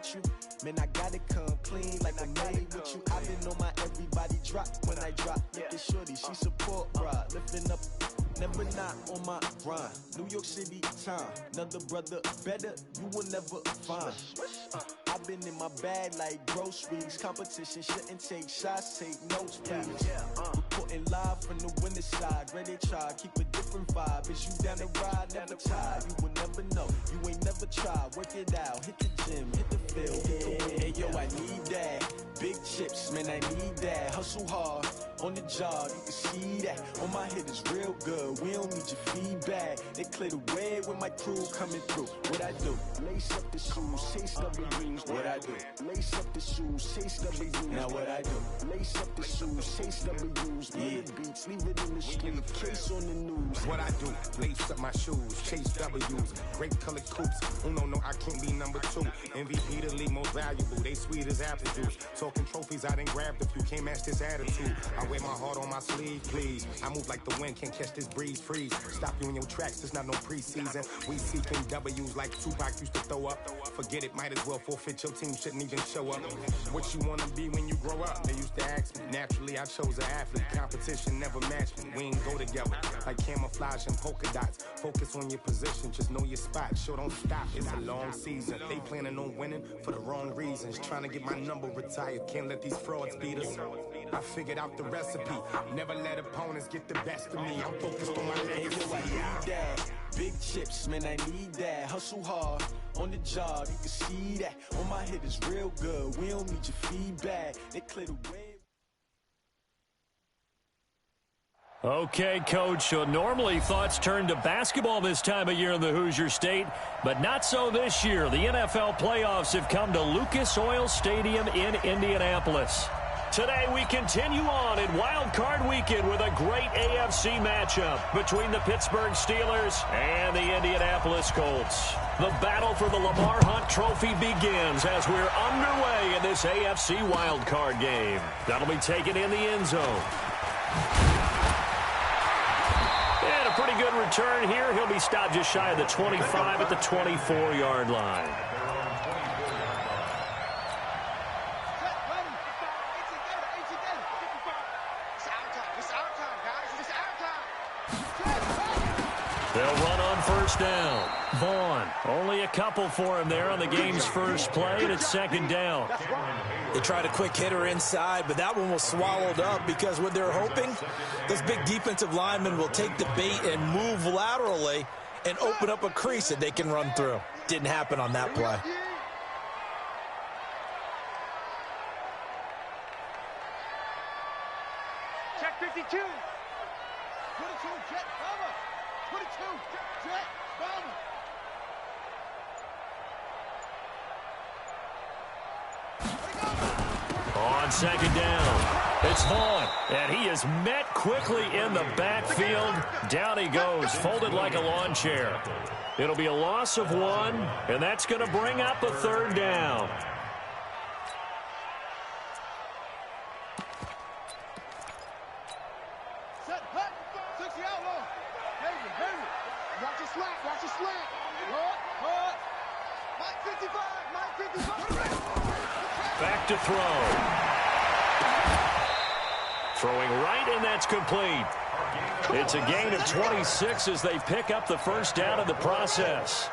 with you. Man, I gotta come clean like I made with you. I've been on my everybody drop when I drop. Look at shorty, she support ride, lifting up. Never not on my grind. New York City time. Another brother better, you will never find. I've been in my bag like groceries. Competition shouldn't take shots, take notes, please. Reporting live from the winter side. Ready to try, keep a different vibe. Is you down the ride, never tired. You will never know, you ain't never tried. Work it out, hit the gym, hit the field, hit the wind. Hey yo, I need that. Big chips, man, I need that. Hustle hard, on the job, you can see that. On my head is real good, we don't need your feedback. They clear the way with my crew coming through. What I do? Lace up the shoes, chase W's. What I do? Lace up the shoes, chase W's. Now what I do? Lace up the shoes, chase W's. Yeah, beats, leave it in the street, case on the news. What I do? Lace up my shoes, chase W's. Grape colored coops. Uno, no, I can't be number 2. MVP the league most valuable. They sweet as apple juice. Talking trophies, I done grabbed a few. Can't match this attitude. I wear my heart on my sleeve, please. I move like the wind, can't catch this breeze, freeze. Stop you in your tracks, it's not no preseason. We seeking W's like Tupac used to throw up. Forget it, might as well forfeit. Your team shouldn't even show up. What you wanna be when you grow up? They used to ask me. Naturally, I chose an athlete. Competition never matched me. We ain't go together like camouflage and polka dots. Focus on your position, just know your spot. Sure, don't stop. It's a long season. They planning on winning for the wrong reasons. Trying to get my number retired. Can't let these frauds beat us. I figured out the recipe. Never let opponents get the best of me. I'm focused on my legacy. I need that. Big chips, man, I need that. Hustle hard, on the job, you can see that. On my head is real good, we don't need your feedback. They clear the way. Okay, Coach, so normally thoughts turn to basketball this time of year in the Hoosier State, but not so this year. The NFL playoffs have come to Lucas Oil Stadium in Indianapolis. Today we continue on in Wild Card Weekend with a great AFC matchup between the Pittsburgh Steelers and the Indianapolis Colts. The battle for the Lamar Hunt Trophy begins as we're underway in this AFC Wild Card game. That'll be taken in the end zone. And a pretty good return here. He'll be stopped just shy of the 25 at the 24-yard line. They'll run on first down. Vaughn, only a couple for him there on the game's first play, and it's second down. They tried a quick hitter inside, but that one was swallowed up because what they're hoping, those big defensive linemen will take the bait and move laterally and open up a crease that they can run through. Didn't happen on that play. Check 52. 22, jet, bomber. 22, jet, bomber. On second down, it's Vaughn, and he is met quickly in the backfield. Down he goes, folded like a lawn chair. It'll be a loss of 1, and that's going to bring up a third down. Set, hut, 60 outlaw. Hey, watch your slant, watch your slant. Hut. Mike 55, Mike 55. Back to throw. Throwing right, and that's complete. It's a gain of 26 as they pick up the first down in the process.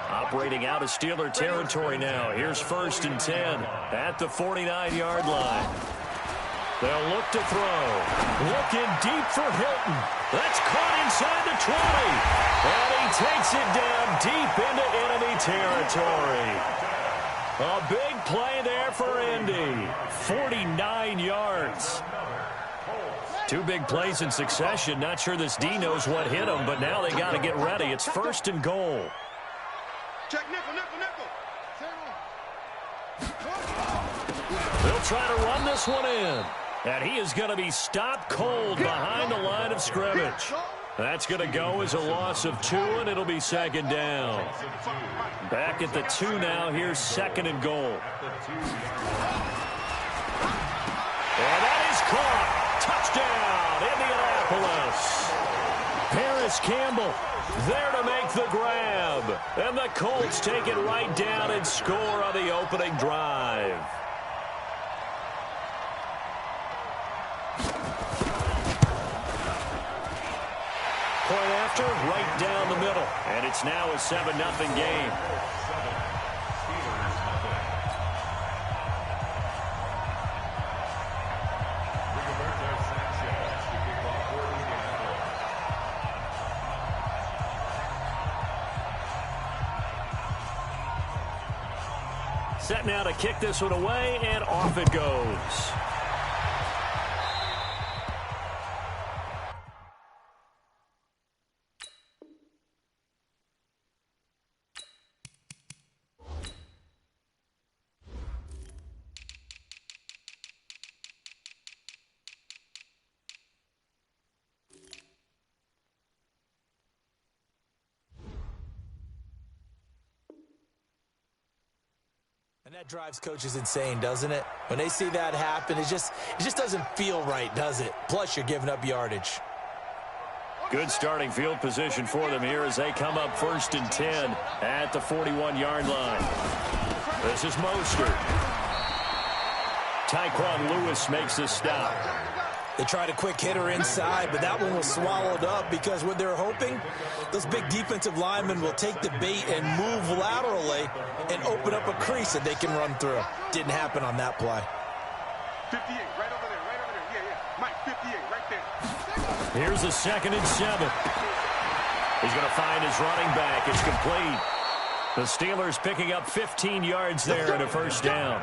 Operating out of Steeler territory now. Here's 1st and 10 at the 49-yard line. They'll look to throw. Looking deep for Hilton. That's caught inside the 20. And he takes it down deep into enemy territory. A big play there for Indy. 49 yards. 2 big plays in succession. Not sure this D knows what hit him, but now they got to get ready. It's 1st and goal. Check nickel. They'll try to run this one in. And he is going to be stopped cold behind the line of scrimmage. That's going to go as a loss of 2, and it'll be second down. Back at the 2 now. Here's 2nd and goal. And that is caught. Touchdown, Indianapolis. Paris Campbell there to make the grab. And the Colts take it right down and score on the opening drive. Point after, right down the middle. And it's now a 7-0 game. Set now to kick this one away, and off it goes. And that drives coaches insane, doesn't it? When they see that happen, it just doesn't feel right, does it? Plus, you're giving up yardage. Good starting field position for them here as they come up 1st and 10 at the 41-yard line. This is Mostert. Tyquan Lewis makes the stop. They tried a quick hitter inside, but that one was swallowed up because what they're hoping, those big defensive linemen will take the bait and move laterally and open up a crease that they can run through. Didn't happen on that play. 58, right over there. Yeah. Mike, 58, right there. Here's a 2nd and 7. He's going to find his running back. It's complete. The Steelers picking up 15 yards there and a 1st down.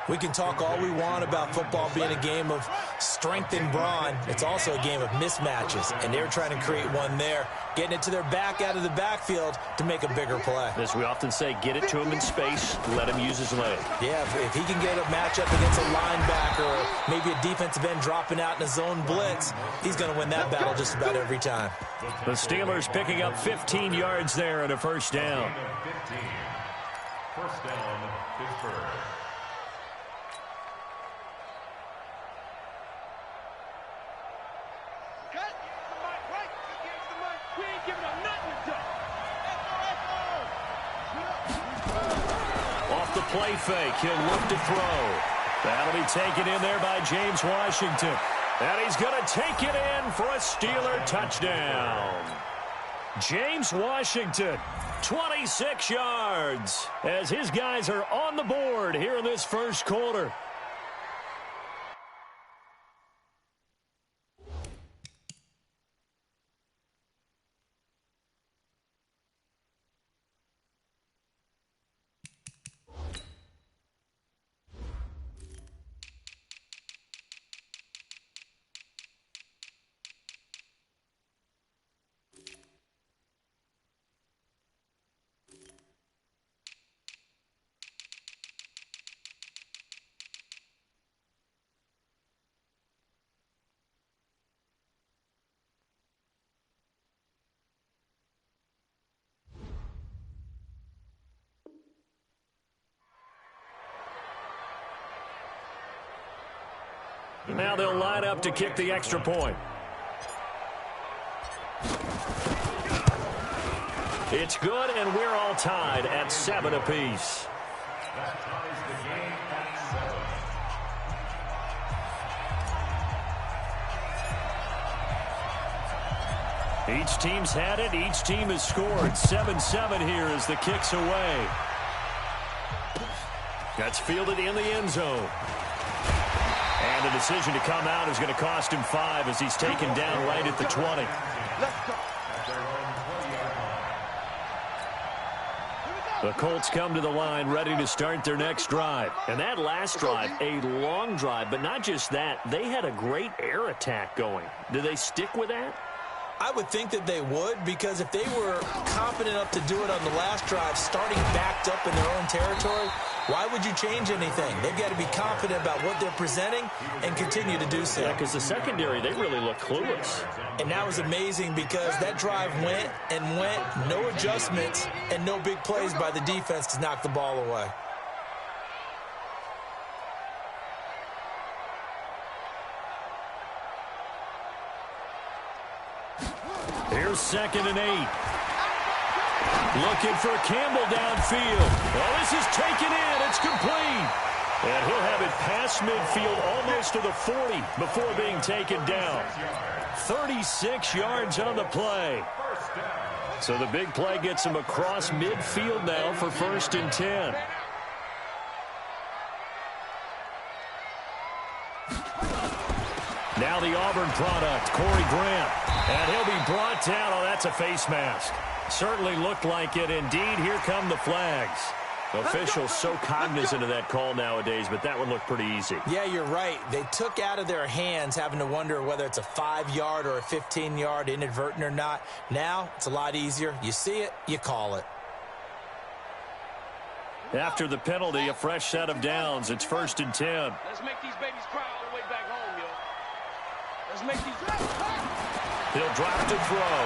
We can talk all we want about football being a game of strength and brawn. It's also a game of mismatches, and they're trying to create one there, getting it to their back out of the backfield to make a bigger play. As we often say, get it to him in space, let him use his leg. Yeah, if he can get a matchup against a linebacker or maybe a defensive end dropping out in a zone blitz, he's going to win that battle just about every time. The Steelers picking up 15 yards there and a 1st down. 15. 1st down, Pittsburgh. Off the play fake, he'll look to throw. That'll be taken in there by James Washington. And he's going to take it in for a Steeler touchdown. James Washington, 26 yards, as his guys are on the board here in this 1st quarter. Now they'll line up to kick the extra point. It's good, and we're all tied at 7 apiece. That ties the game at 7. Each team's had it. Each team has scored. 7-7 here as the kick's away. That's fielded in the end zone. And the decision to come out is going to cost him 5 as he's taken down right at the 20. The Colts come to the line ready to start their next drive. And that last drive, a long drive, but not just that. They had a great air attack going. Do they stick with that? I would think that they would, because if they were confident enough to do it on the last drive, starting backed up in their own territory, why would you change anything? They've got to be confident about what they're presenting and continue to do so. Yeah, because the secondary, they really look clueless. And that was amazing because that drive went and went, no adjustments, and no big plays by the defense to knock the ball away. Here's 2nd and 8. Looking for Campbell downfield. Well, this is taken in. It's complete. And he'll have it past midfield almost to the 40 before being taken down. 36 yards on the play. So the big play gets him across midfield now for 1st and 10. Now the Auburn product, Corey Grant. And he'll be brought down. Oh, that's a face mask. Certainly looked like it. Indeed, here come the flags. Officials so cognizant of that call nowadays, but that would look pretty easy. Yeah, you're right. They took out of their hands having to wonder whether it's a 5-yard or a 15-yard inadvertent or not. Now, it's a lot easier. You see it, you call it. After the penalty, a fresh set of downs. It's 1st and 10. Let's make these babies cry all the way back home, yo. Let's make these... He'll drop to throw.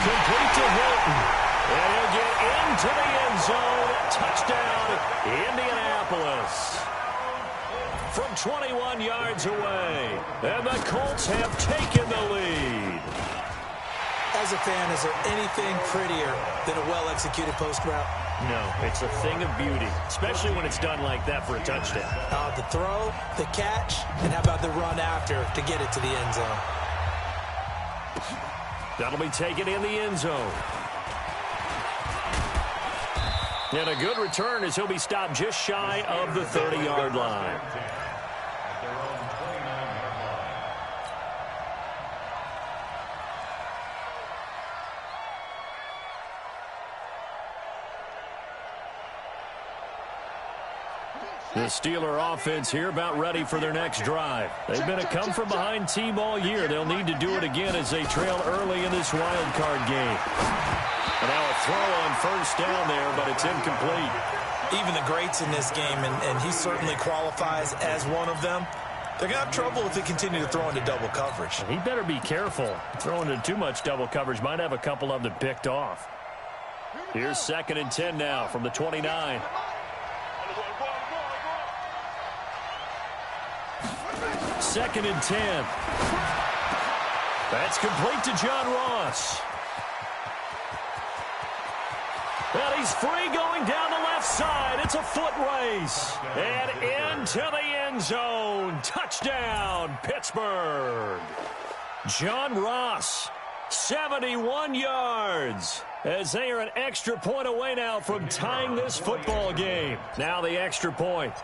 Complete to Hilton. And he'll get into the end zone. Touchdown, Indianapolis. From 21 yards away. And the Colts have taken the lead. As a fan, is there anything prettier than a well-executed post route? No, it's a thing of beauty, especially when it's done like that for a touchdown. The throw, the catch, and how about the run after to get it to the end zone? That'll be taken in the end zone. And a good return as he'll be stopped just shy of the 30-yard line. The Steeler offense here about ready for their next drive. They've been a come-from-behind team all year. They'll need to do it again as they trail early in this wild card game. And now a throw on 1st down there, but it's incomplete. Even the greats in this game, and he certainly qualifies as one of them, they're going to have trouble if they continue to throw into double coverage. He better be careful. Throwing into too much double coverage might have a couple of them picked off. Here's 2nd and 10 now from the 29. Second and 10. That's complete to John Ross. And he's free going down the left side. It's a foot race. And into the end zone. Touchdown, Pittsburgh. John Ross, 71 yards. As they are an extra point away now from tying this football game. Now the extra point.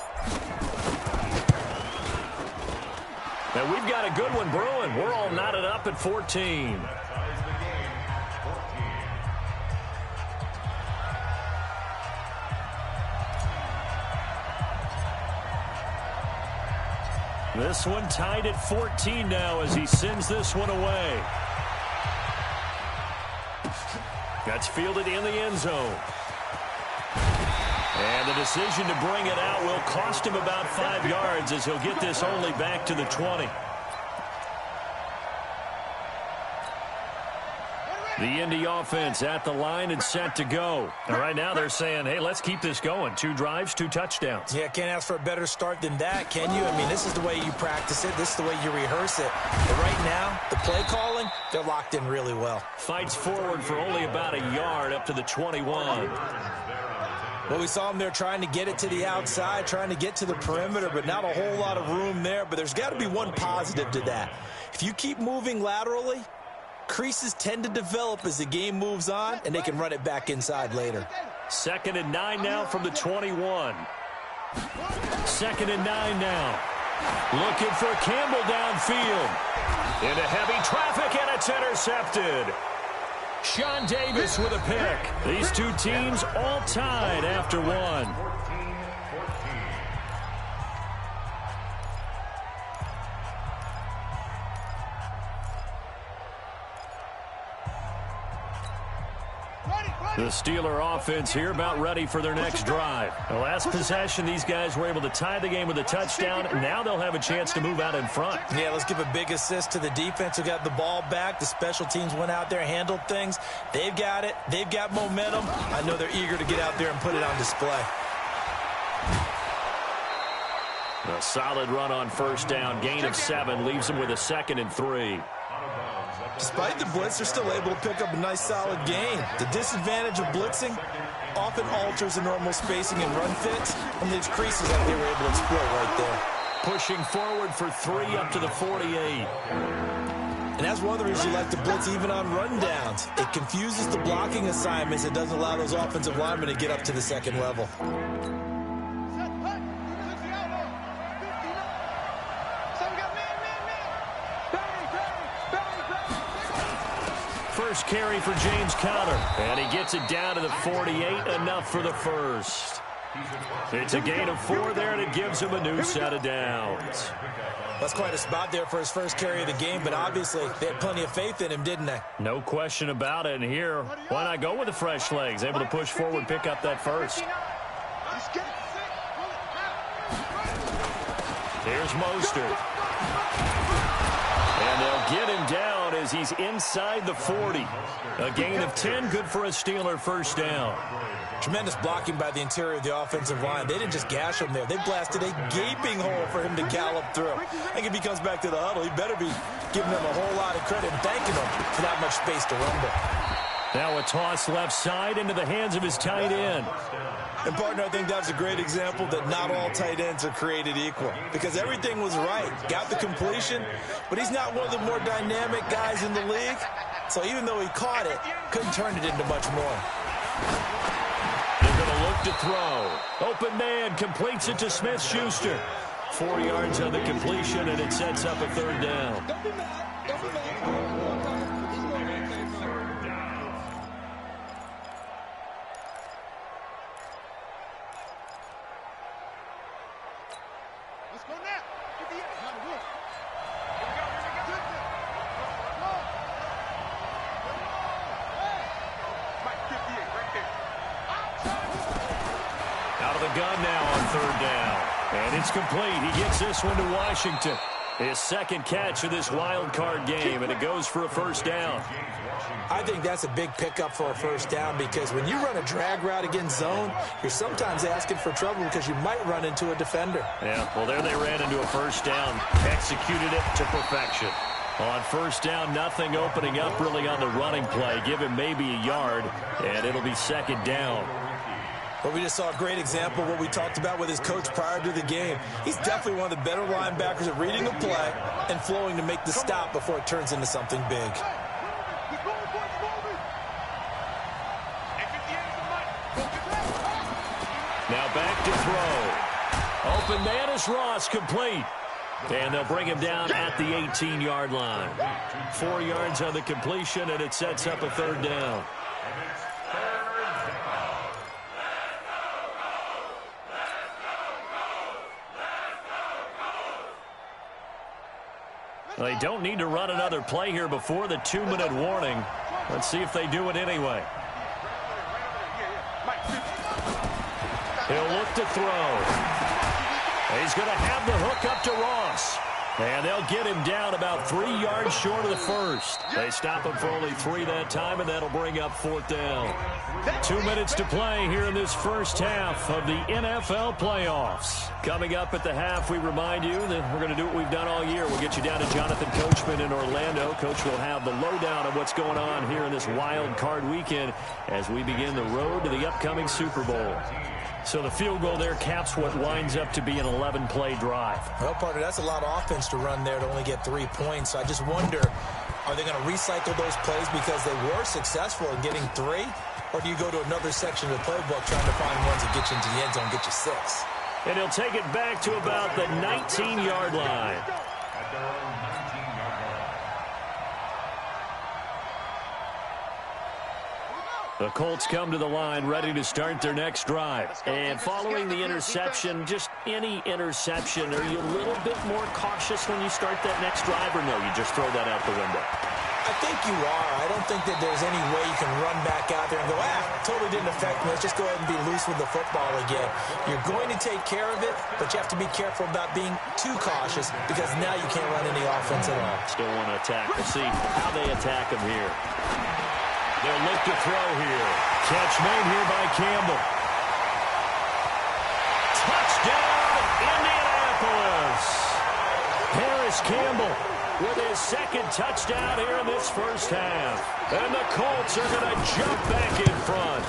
And we've got a good one brewing. We're all knotted up at 14. This one tied at 14 now as he sends this one away. That's fielded in the end zone. And the decision to bring it out will cost him about 5 yards as he'll get this only back to the 20. The Indy offense at the line and set to go. And right now they're saying, hey, let's keep this going. 2 drives, 2 touchdowns. Yeah, can't ask for a better start than that, can you? I mean, this is the way you practice it. This is the way you rehearse it. But right now, the play calling, they're locked in really well. Fights forward for only about a yard up to the 21. Well, we saw him there trying to get it to the outside, trying to get to the perimeter, but not a whole lot of room there. But there's got to be one positive to that. If you keep moving laterally, creases tend to develop as the game moves on, and they can run it back inside later. 2nd and 9 now from the 21. 2nd and 9 now. Looking for Campbell downfield. Into heavy traffic, and it's intercepted. Sean Davis with a pick. These two teams all tied after one. The Steeler offense here about ready for their next drive. The last possession, these guys were able to tie the game with a touchdown. Now they'll have a chance to move out in front. Yeah, let's give a big assist to the defense who got the ball back. The special teams went out there, handled things. They've got it. They've got momentum. I know they're eager to get out there and put it on display. A solid run on 1st down. Gain of 7 leaves them with a 2nd and 3. Despite the blitz, they're still able to pick up a nice, solid gain. The disadvantage of blitzing often alters the normal spacing and run fits and leaves creases like they were able to exploit right there. Pushing forward for 3 up to the 48. And that's one of the reasons you like to blitz even on rundowns. It confuses the blocking assignments and doesn't allow those offensive linemen to get up to the second level. First carry for James Conner, and he gets it down to the 48, enough for the first. It's a gain of 4 there, and it gives him a new set of downs. That's quite a spot there for his first carry of the game, but obviously they had plenty of faith in him, didn't they? No question about it, and here, why not go with the fresh legs? Able to push forward, pick up that first. Here's Mostert. And they'll get him down as he's inside the 40. A gain of 10, good for a Steeler first down. Tremendous blocking by the interior of the offensive line. They didn't just gash him there. They blasted a gaping hole for him to gallop through. I think if he comes back to the huddle, he better be giving them a whole lot of credit and thanking them for that much space to rumble. Now a toss left side into the hands of his tight end. And, partner, I think that's a great example that not all tight ends are created equal because everything was right. Got the completion, but he's not one of the more dynamic guys in the league. So even though he caught it, couldn't turn it into much more. They're going to look to throw. Open man completes it to Smith-Schuster. 4 yards on the completion, and it sets up a third down. Gun now on third down. And it's complete. He gets this one to Washington. His second catch of this wild card game, and it goes for a first down. I think that's a big pickup for a first down because when you run a drag route against zone, you're sometimes asking for trouble because you might run into a defender. Yeah, well, there they ran into a first down. Executed it to perfection. On first down, nothing opening up really on the running play. Give him maybe a yard, and it'll be second down. But we just saw a great example of what we talked about with his coach prior to the game. He's definitely one of the better linebackers at reading a play and flowing to make the stop before it turns into something big. Now back to throw. Open man is Ross, complete. And they'll bring him down at the 18-yard line. 4 yards on the completion, and it sets up a third down. They don't need to run another play here before the 2-minute warning. Let's see if they do it anyway. He'll look to throw. He's going to have the hook up to Ross. And they'll get him down about 3 yards short of the first. They stop him for only 3 that time, and that'll bring up fourth down. 2 minutes to play here in this first half of the NFL playoffs. Coming up at the half, we remind you that we're going to do what we've done all year. We'll get you down to Jonathan Coachman in Orlando. Coach will have the lowdown of what's going on here in this wild card weekend as we begin the road to the upcoming Super Bowl. So the field goal there caps what winds up to be an 11-play drive. Well, partner, that's a lot of offense to run there to only get 3 points. So I just wonder, are they going to recycle those plays because they were successful in getting 3? Or do you go to another section of the playbook trying to find ones that get you into the end zone and get you 6? And he'll take it back to about the 19-yard line. The Colts come to the line ready to start their next drive. And following the interception, just any interception, are you a little bit more cautious when you start that next drive, or no, you just throw that out the window? I think you are. I don't think that there's any way you can run back out there and go, totally didn't affect me. Let's just go ahead and be loose with the football again. You're going to take care of it, but you have to be careful about being too cautious because now you can't run any offense at all. Still want to attack. We'll see how they attack him here. They'll look to throw here. Catch made here by Campbell. Touchdown, Indianapolis. Paris Campbell with his second touchdown here in this first half. And the Colts are going to jump back in front.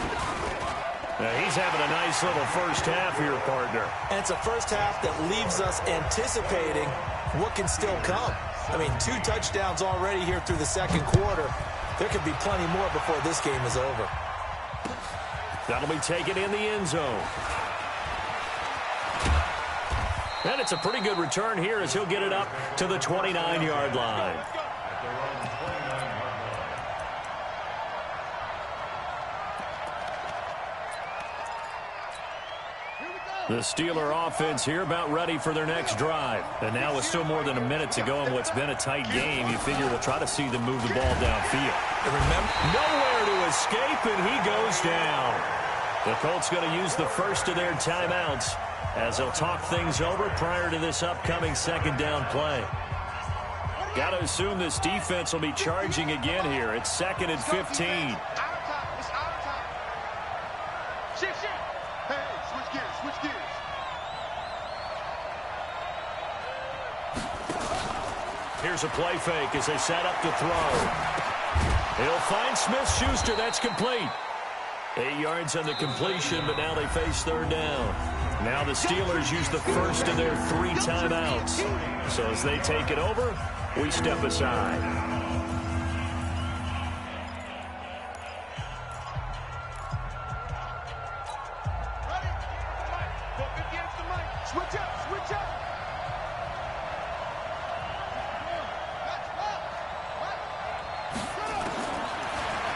Now, he's having a nice little first half here, partner. And it's a first half that leaves us anticipating what can still come. I mean, 2 touchdowns already here through the second quarter. There could be plenty more before this game is over. That'll be taken in the end zone. And it's a pretty good return here as he'll get it up to the 29-yard line. The Steeler offense here about ready for their next drive. And now with still more than a minute to go in what's been a tight game, you figure we'll try to see them move the ball downfield. And remember, nowhere to escape, and he goes down. The Colts going to use the first of their timeouts as they'll talk things over prior to this upcoming second down play. Got to assume this defense will be charging again here. It's 2nd and 15. Here's a play fake as they set up to throw. He'll find Smith-Schuster. That's complete. 8 yards on the completion, but now they face third down. Now the Steelers use the first of their 3 timeouts. So as they take it over, we step aside. Switch up, switch up.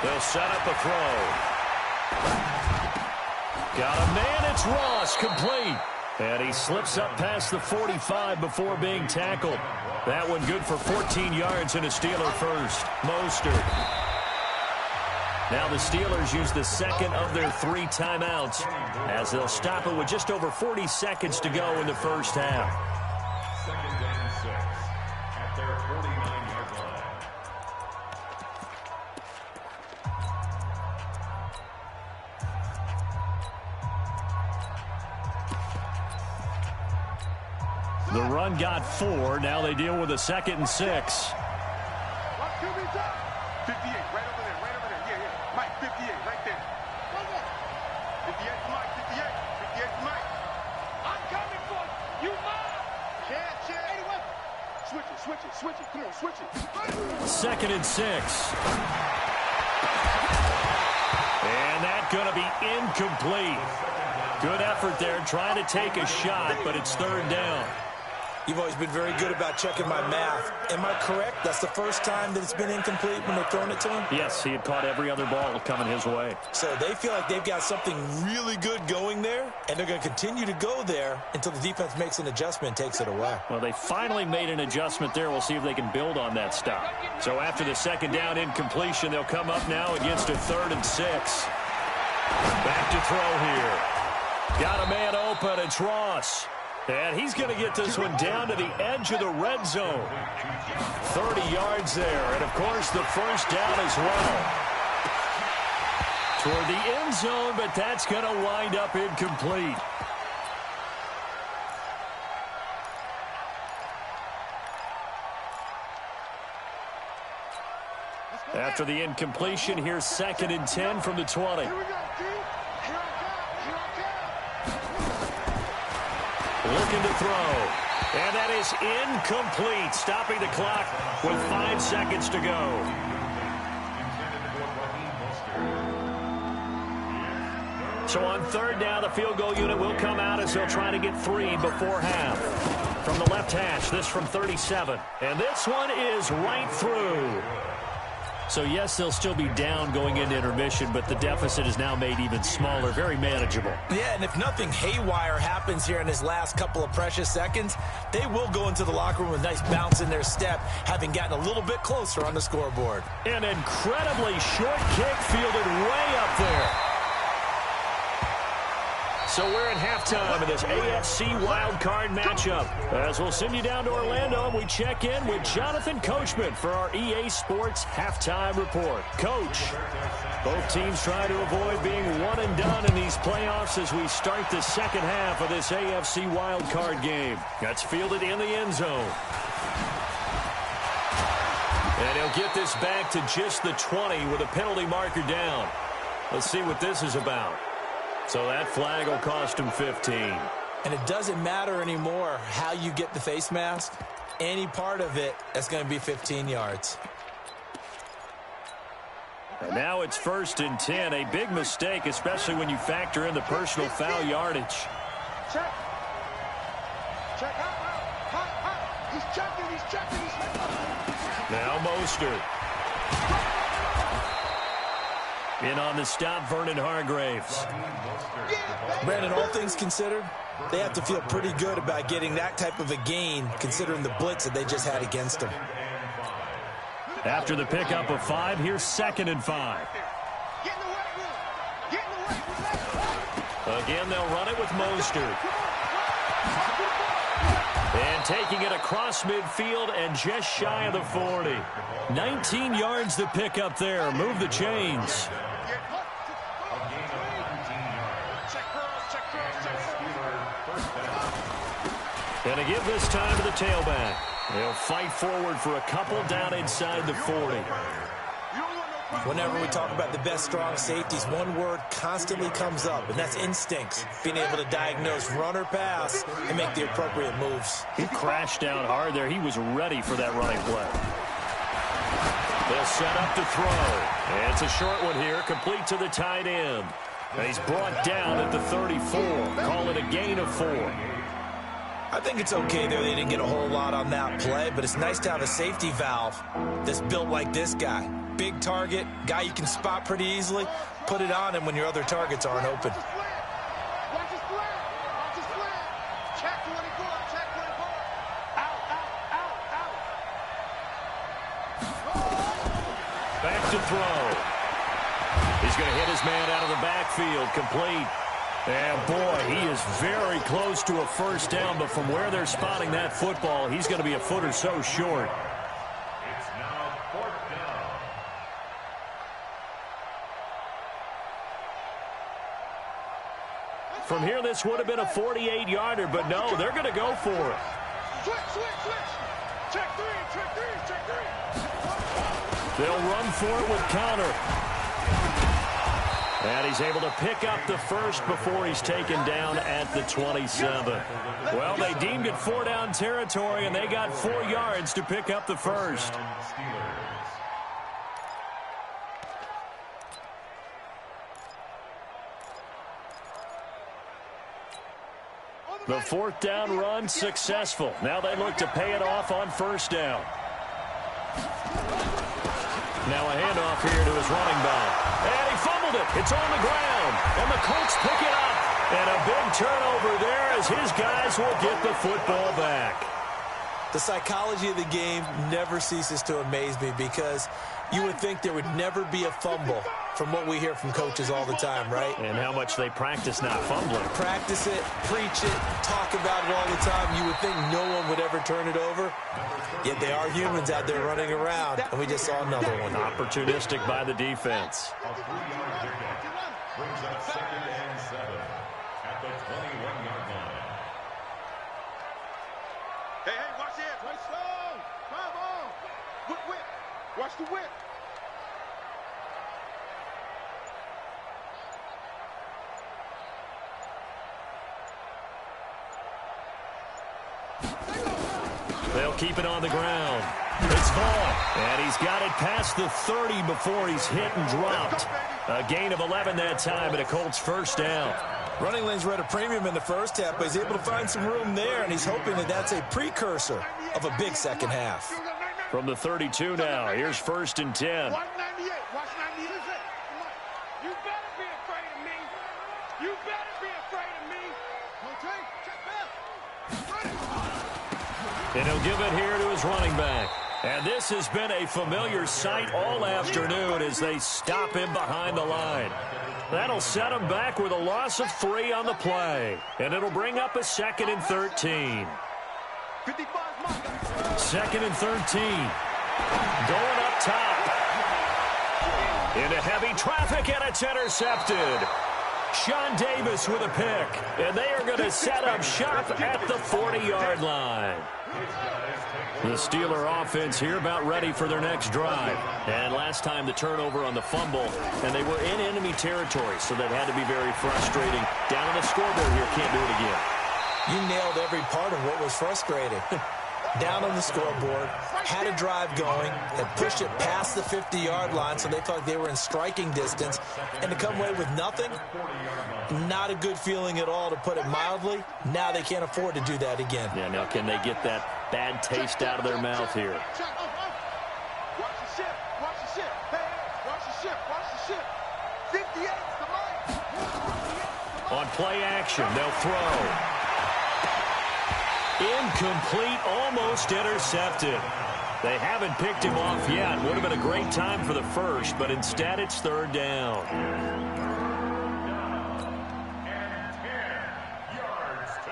They'll set up a throw. Got a man, it's Ross, complete. And he slips up past the 45 before being tackled. That one good for 14 yards and a Steeler first. Mostert. Now the Steelers use the second of their 3 timeouts as they'll stop it with just over 40 seconds to go in the first half. 2nd and 6 at their 49-yard line. The run got 4. Now they deal with a 2nd and 6. 58, right over there, right over there. Yeah, yeah. Mike, 58, right there. 58 for Mike, 58. 58 for Mike. I'm coming for you. You mine. Chad. Switch it. Come on, switch it. 2nd and 6. And that's going to be incomplete. Good effort there trying to take a shot, but it's third down. you've always been very good about checking my math. Am I correct? That's the first time that it's been incomplete when they've thrown it to him? Yes, he had caught every other ball coming his way. So they feel like they've got something really good going there, and they're going to continue to go there until the defense makes an adjustment and takes it away. Well, they finally made an adjustment there. We'll see if they can build on that stop. So after the second down incompletion, they'll come up now against a 3rd and 6. Back to throw here. Got a man open. It's Ross. And he's going to get this one down to the edge of the red zone. 30 yards there. And, of course, the first down as well. Toward the end zone, but that's going to wind up incomplete. After the incompletion, here's 2nd and 10 from the 20. Looking to throw. And that is incomplete. Stopping the clock with 5 seconds to go. So on 3rd down, the field goal unit will come out as they'll try to get 3 before half. From the left hash, this from 37. And this one is right through. So, yes, they'll still be down going into intermission, but the deficit is now made even smaller, very manageable. Yeah, and if nothing haywire happens here in his last couple of precious seconds, they will go into the locker room with a nice bounce in their step, having gotten a little bit closer on the scoreboard. An incredibly short kick fielded way up there. So we're at halftime in this AFC wildcard matchup. As we'll send you down to Orlando, and we check in with Jonathan Coachman for our EA Sports Halftime Report. Coach, both teams try to avoid being one and done in these playoffs as we start the second half of this AFC wildcard game. That's fielded in the end zone. And he'll get this back to just the 20 with a penalty marker down. Let's see what this is about. So that flag will cost him 15. And it doesn't matter anymore how you get the face mask. Any part of it, that's going to be 15 yards. And now it's 1st and 10. A big mistake, especially when you factor in the personal foul yardage. Check. Check out. He's checking. Now Mostert. In on the stop, Vernon Hargraves. Brandon, all things considered, they have to feel pretty good about getting that type of a gain, considering the blitz that they just had against them. After the pickup of 5, here's 2nd and 5. Again, they'll run it with Mostert. And taking it across midfield and just shy of the 40. 19 yards to pick up there. Move the chains. And to give this time to the tailback. They'll fight forward for a couple down inside the 40. Whenever we talk about the best strong safeties, one word constantly comes up, and that's instincts. Being able to diagnose run or pass and make the appropriate moves. He crashed down hard there. He was ready for that running play. They'll set up to throw. And it's a short one here, complete to the tight end. And he's brought down at the 34. Call it a gain of 4. I think it's okay there. They didn't get a whole lot on that play, but it's nice to have a safety valve that's built like this guy. Big target, guy you can spot pretty easily. Put it on him when your other targets aren't open. Watch his flag. Check 24. Out. Back to throw. He's going to hit his man out of the backfield, complete. And, boy, he is very close to a first down, but from where they're spotting that football, he's going to be a foot or so short. It's now 4th down. From here, this would have been a 48-yarder, but no, they're going to go for it. Switch. Check three. They'll run for it with Connor. And he's able to pick up the first before he's taken down at the 27. Well, they deemed it 4-down territory, and they got 4 yards to pick up the first. The 4th down run successful. Now they look to pay it off on 1st down. Now a handoff here to his running back. And he fumbled it. It's on the ground. And the Colts pick it up. And a big turnover there as his guys will get the football back. The psychology of the game never ceases to amaze me because you would think there would never be a fumble from what we hear from coaches all the time, right? And how much they practice not fumbling. Practice it, preach it, talk about it all the time. You would think no one would ever turn it over. Yet they are humans out there running around, and we just saw another one. Opportunistic by the defense. A 3-yard pickup brings up 2nd and 7 at the 21-yard line. Hey, watch this. Come on. Whip. Watch the whip. They'll keep it on the ground. It's Vaughn, and he's got it past the 30 before he's hit and dropped. A gain of 11 that time, and a Colts 1st down. Running lanes were at a premium in the first half, but he's able to find some room there, and he's hoping that that's a precursor of a big second half. From the 32 now, here's 1st and 10. Watch 98. You better be afraid of me. And he'll give it here to his running back. And this has been a familiar sight all afternoon as they stop him behind the line. That'll set him back with a loss of 3 on the play. And it'll bring up a 2nd and 13. 2nd and 13. Going up top. Into heavy traffic, and it's intercepted. Sean Davis with a pick. And they are going to set up shop at the 40-yard line. The Steeler offense here about ready for their next drive. And last time the turnover on the fumble, and they were in enemy territory, so that had to be very frustrating. Down on the scoreboard here, can't do it again. You nailed every part of what was frustrating. Down on the scoreboard, had a drive going, had pushed it past the 50-yard line, so they felt like they were in striking distance, and to come away with nothing, not a good feeling at all, to put it mildly. Now they can't afford to do that again. Yeah, now can they get that bad taste out of their mouth here? Watch the ship. Watch the ship. Hey, watch the ship. Watch the ship. 58's the mic. On play action, they'll throw. Incomplete, almost intercepted. They haven't picked him off yet. Would have been a great time for the first, but instead it's third down. And 10 yards to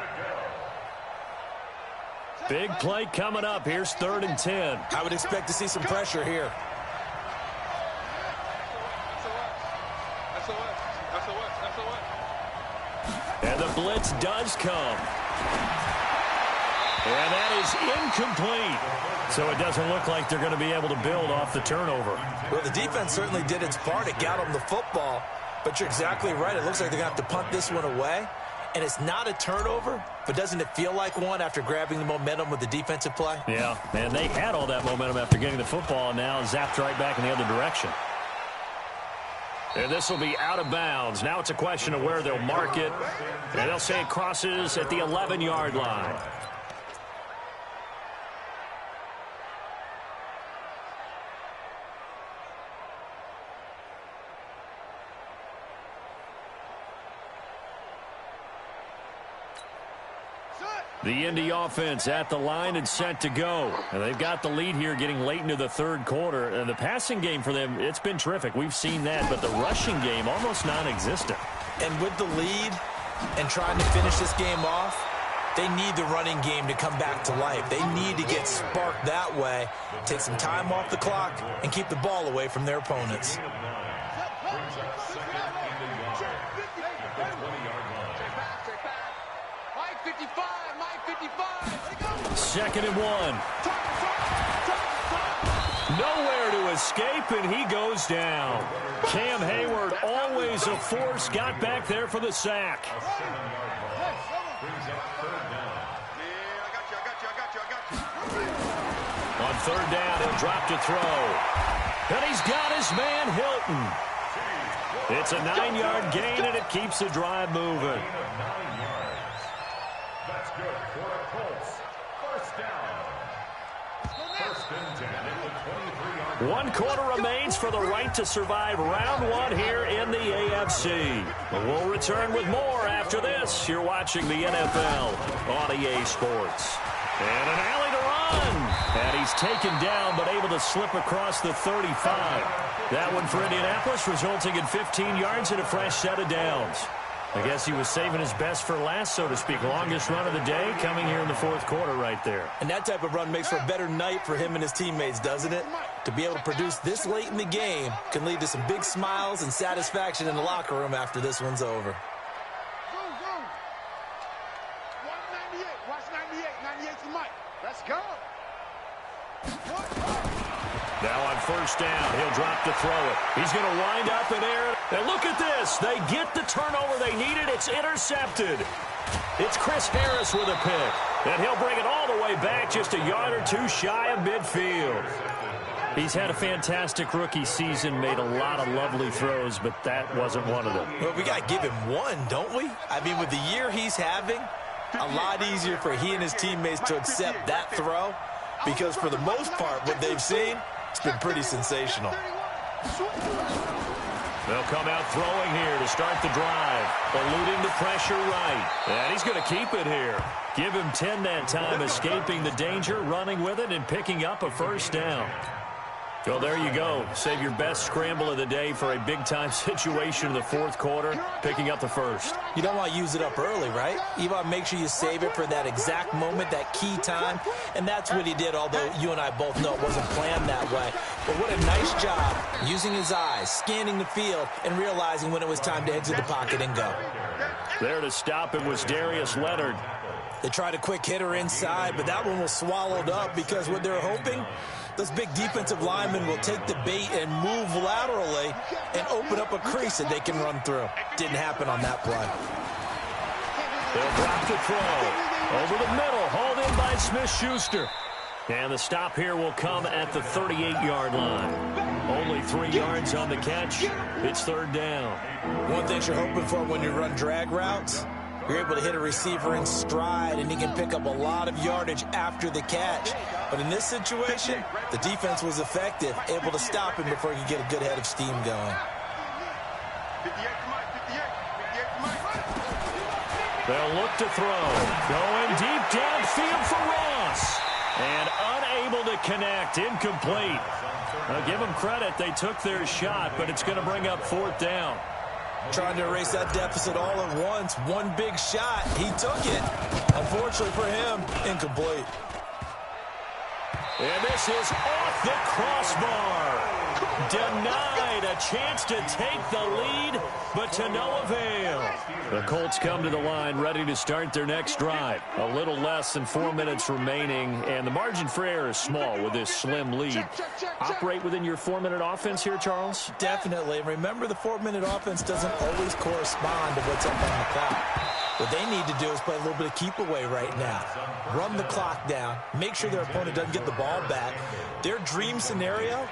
go. Big play coming up. Here's 3rd and 10. I would expect to see some pressure here. And the blitz does come. And that is incomplete. So it doesn't look like they're going to be able to build off the turnover. Well, the defense certainly did its part. It got them the football. But you're exactly right. It looks like they're going to have to punt this one away. And it's not a turnover, but doesn't it feel like one after grabbing the momentum with the defensive play? Yeah, and they had all that momentum after getting the football, and now zapped right back in the other direction. And this will be out of bounds. Now it's a question of where they'll mark it. And they'll say it crosses at the 11-yard line. The Indy offense at the line and set to go. And they've got the lead here getting late into the third quarter. And the passing game for them, it's been terrific. We've seen that. But the rushing game, almost non-existent. And with the lead and trying to finish this game off, they need the running game to come back to life. They need to get sparked that way, take some time off the clock, and keep the ball away from their opponents. Second and 1. Nowhere to escape, and he goes down. Cam Hayward, always a force, got back there for the sack. On third down, he'll drop to throw. And he's got his man, Hilton. It's a 9-yard gain, and it keeps the drive moving. That's good for the Colts. First down. First and 10 at the 23-yard line. 1 quarter remains for the right to survive round 1 here in the AFC. We'll return with more after this. You're watching the NFL on EA Sports. And an alley to run. And he's taken down but able to slip across the 35. That one for Indianapolis, resulting in 15 yards and a fresh set of downs. I guess he was saving his best for last, so to speak. Longest run of the day coming here in the fourth quarter right there. And that type of run makes for a better night for him and his teammates, doesn't it? To be able to produce this late in the game can lead to some big smiles and satisfaction in the locker room after this one's over. Watch 98. 98's the mic. Let's go. Now on first down, he'll drop to throw it. He's going to wind up in air. And look at this. They get the turnover they needed. It's intercepted. It's Chris Harris with a pick. And he'll bring it all the way back just a yard or two shy of midfield. He's had a fantastic rookie season, made a lot of lovely throws, but that wasn't one of them. Well, we got to give him one, don't we? I mean, with the year he's having, a lot easier for he and his teammates to accept that throw, because for the most part, what they've seen, it's been pretty sensational. They'll come out throwing here to start the drive. Eluding the pressure right. And he's going to keep it here. Give him 10 that time, escaping the danger, running with it, and picking up a first down. Well, there you go. Save your best scramble of the day for a big-time situation in the fourth quarter, picking up the first. You don't want to use it up early, right? You want to make sure you save it for that exact moment, that key time, and that's what he did, although you and I both know it wasn't planned that way. But what a nice job using his eyes, scanning the field, and realizing when it was time to exit the pocket and go. There to stop it was Darius Leonard. They tried a quick hitter inside, but that one was swallowed up because what they're hoping, those big defensive linemen will take the bait and move laterally and open up a crease that they can run through. Didn't happen on that play. They'll drop the throw. Over the middle, hauled in by Smith-Schuster. And the stop here will come at the 38-yard line. Only 3 yards on the catch. It's third down. One thing you're hoping for when you run drag routes, you're able to hit a receiver in stride, and he can pick up a lot of yardage after the catch. But in this situation, the defense was effective, able to stop him before he could get a good head of steam going. They'll look to throw. Going deep downfield for Ross. And unable to connect. Incomplete. I'll give them credit. They took their shot, but it's going to bring up fourth down. Trying to erase that deficit all at once. One big shot. He took it. Unfortunately for him, incomplete. And this is off the crossbar. Denied a chance to take the lead, but to no avail. The Colts come to the line ready to start their next drive. A little less than 4 minutes remaining, and the margin for error is small with this slim lead. Operate within your 4-minute offense here, Charles? Definitely. Remember, the 4-minute offense doesn't always correspond to what's up on the clock. What they need to do is play a little bit of keep away right now. Run the clock down. Make sure their opponent doesn't get the ball back. Their dream scenario,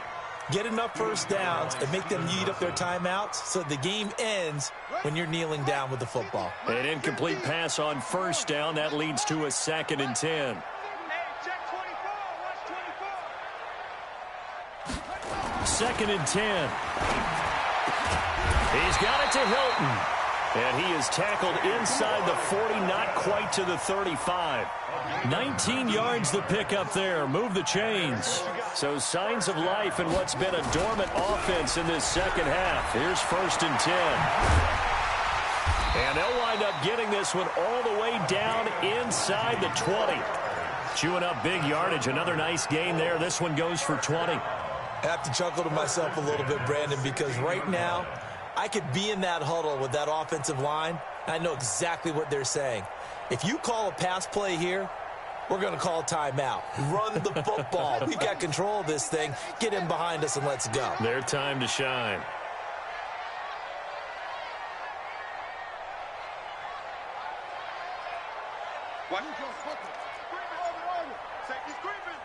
get enough first downs and make them eat up their timeouts so the game ends when you're kneeling down with the football. An incomplete pass on first down. That leads to a 2nd and 10. Second and 10. He's got it to Hilton. And he is tackled inside the 40, not quite to the 35. 19 yards the pick up there. Move the chains. So signs of life in what's been a dormant offense in this second half. Here's 1st and 10. And they'll wind up getting this one all the way down inside the 20. Chewing up big yardage. Another nice gain there. This one goes for 20. I have to chuckle to myself a little bit, Brandon, because right now I could be in that huddle with that offensive line. I know exactly what they're saying. If you call a pass play here, we're going to call a timeout. Run the football. We've got control of this thing. Get in behind us and let's go. Their time to shine. What? Safety screaming.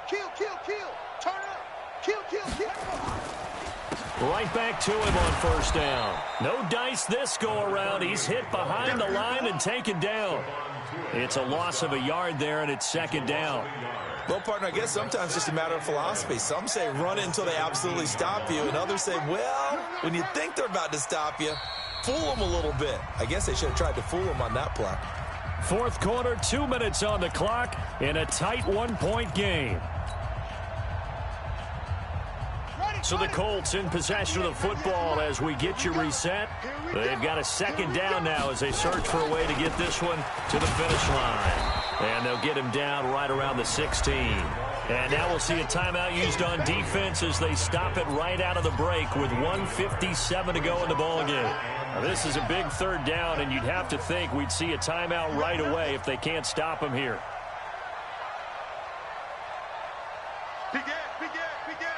Kill, kill, kill. Turn up. Kill, kill, kill. Right back to him on first down. No dice this go-around. He's hit behind the line and taken down. It's a loss of a yard there, and it's 2nd down. Well, partner, I guess sometimes it's just a matter of philosophy. Some say run it until they absolutely stop you, and others say, well, when you think they're about to stop you, fool them a little bit. I guess they should have tried to fool them on that play. Fourth quarter, 2 minutes on the clock in a tight 1-point game. So the Colts in possession of the football as we get you reset. They've got a 2nd down now as they search for a way to get this one to the finish line. And they'll get him down right around the 16. And now we'll see a timeout used on defense as they stop it right out of the break with 1:57 to go in the ballgame. Now this is a big third down, and you'd have to think we'd see a timeout right away if they can't stop him here. Big Ed, big Ed, big Ed.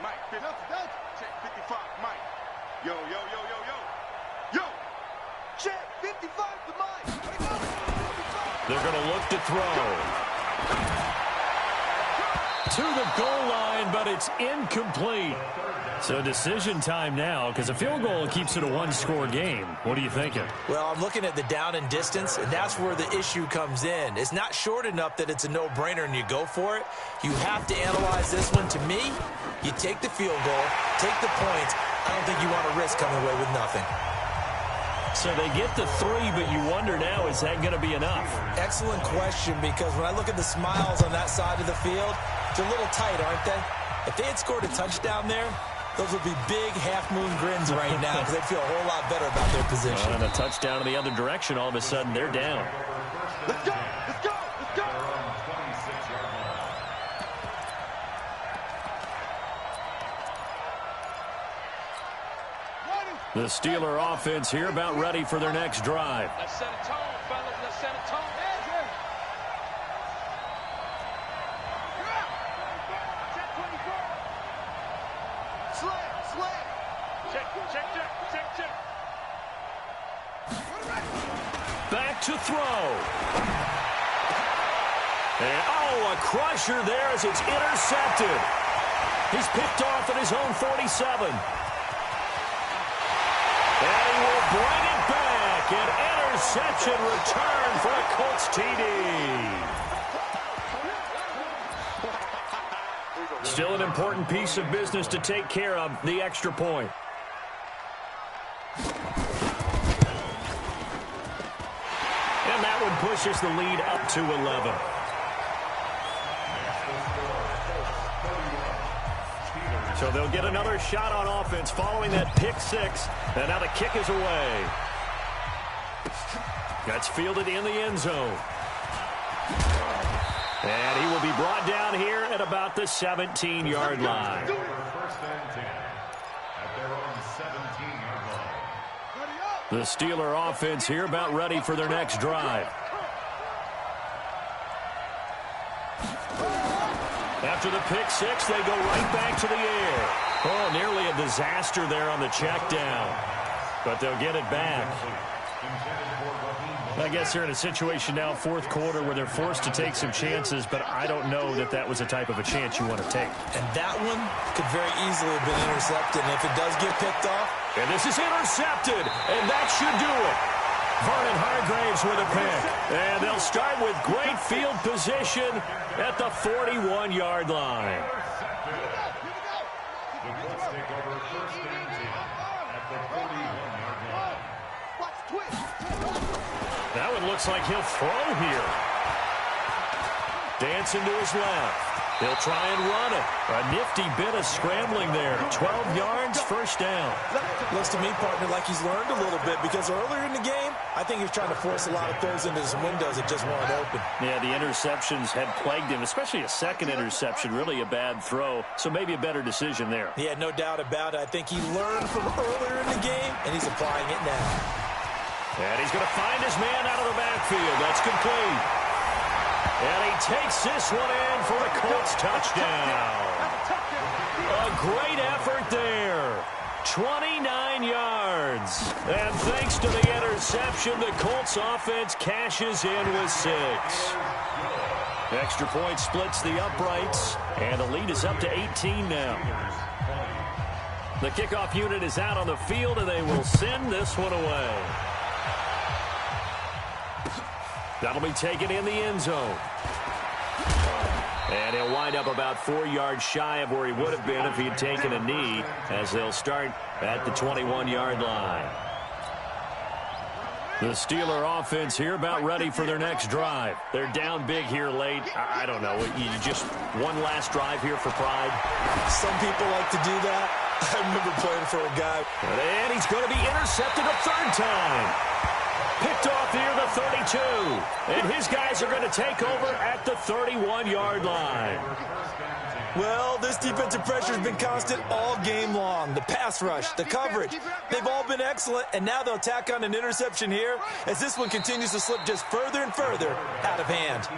Mike, check 55, Mike. Yo. Yo, check 55 to Mike. They're going to look to throw. To the goal line, but it's incomplete. So decision time now, because a field goal keeps it a one-score game. What are you thinking? Well, I'm looking at the down and distance, and that's where the issue comes in. It's not short enough that it's a no-brainer and you go for it. You have to analyze this one. To me, you take the field goal, take the points. I don't think you want to risk coming away with nothing. So they get the 3, but you wonder now, is that going to be enough? Excellent question, because when I look at the smiles on that side of the field, they're a little tight, aren't they? If they had scored a touchdown there, Those would be big half-moon grins right now because they feel a whole lot better about their position. And a touchdown in the other direction, all of a sudden they're down. Let's go! Let's go! Let's go! The Steeler offense here about ready for their next drive. Let's set a tone, fellas. Let's set a tone. Back to throw. And, a crusher there as it's intercepted. He's picked off at his own 47. And he will bring it back. An interception return for a Colts TD. Still an important piece of business to take care of, the extra point. And that one pushes the lead up to 11. So they'll get another shot on offense following that pick six. And now the kick is away. That's fielded in the end zone. And he will be brought down here at about the 17-yard line. The Steeler offense here about ready for their next drive. After the pick six, they go right back to the air. Oh, nearly a disaster there on the check down. But they'll get it back. I guess they're in a situation now, fourth quarter, where they're forced to take some chances, but I don't know that that was the type of a chance you want to take. And that one could very easily have been intercepted. And if it does get picked off. And this is intercepted, and that should do it. Vernon Hargraves with a pick. And they'll start with great field position at the 41-yard line. The Colts take over first and 10 at the 41-yard line. That one looks like he'll throw here. Dancing to his left. He'll try and run it. A nifty bit of scrambling there. 12 yards, first down. Looks to me, partner, like he's learned a little bit because earlier in the game, I think he was trying to force a lot of throws into some windows that just weren't open. Yeah, the interceptions had plagued him, especially a second interception, really a bad throw. So maybe a better decision there. Yeah, no doubt about it. I think he learned from earlier in the game, and he's applying it now. And he's going to find his man out of the backfield. That's complete. And he takes this one in for a Colts touchdown. A great effort there. 29 yards. And thanks to the interception, the Colts offense cashes in with 6. Extra point splits the uprights, and the lead is up to 18 now. The kickoff unit is out on the field, and they will send this one away. That'll be taken in the end zone. And he'll wind up about 4 yards shy of where he would have been if he had taken a knee, as they'll start at the 21-yard line. The Steeler offense here about ready for their next drive. They're down big here late. I don't know. You just one last drive here for pride. Some people like to do that. I remember playing for a guy. And he's going to be intercepted a third time. Picked off here the 32. And his guys are going to take over at the 31-yard line. Well, this defensive pressure has been constant all game long. The pass rush, the coverage, they've all been excellent, and now they'll tack on an interception here as this one continues to slip just further and further out of hand.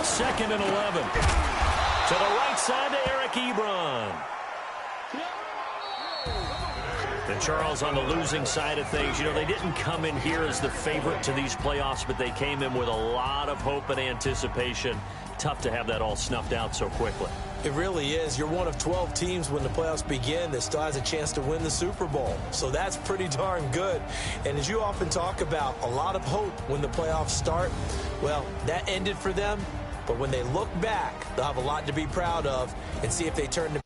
Second and 11. To the right side to Eric Ebron. And Charles on the losing side of things. You know, they didn't come in here as the favorite to these playoffs, but they came in with a lot of hope and anticipation. Tough to have that all snuffed out so quickly. It really is. You're one of 12 teams when the playoffs begin that still has a chance to win the Super Bowl. So that's pretty darn good. And as you often talk about, a lot of hope when the playoffs start. Well, that ended for them. But when they look back, they'll have a lot to be proud of and see if they turn the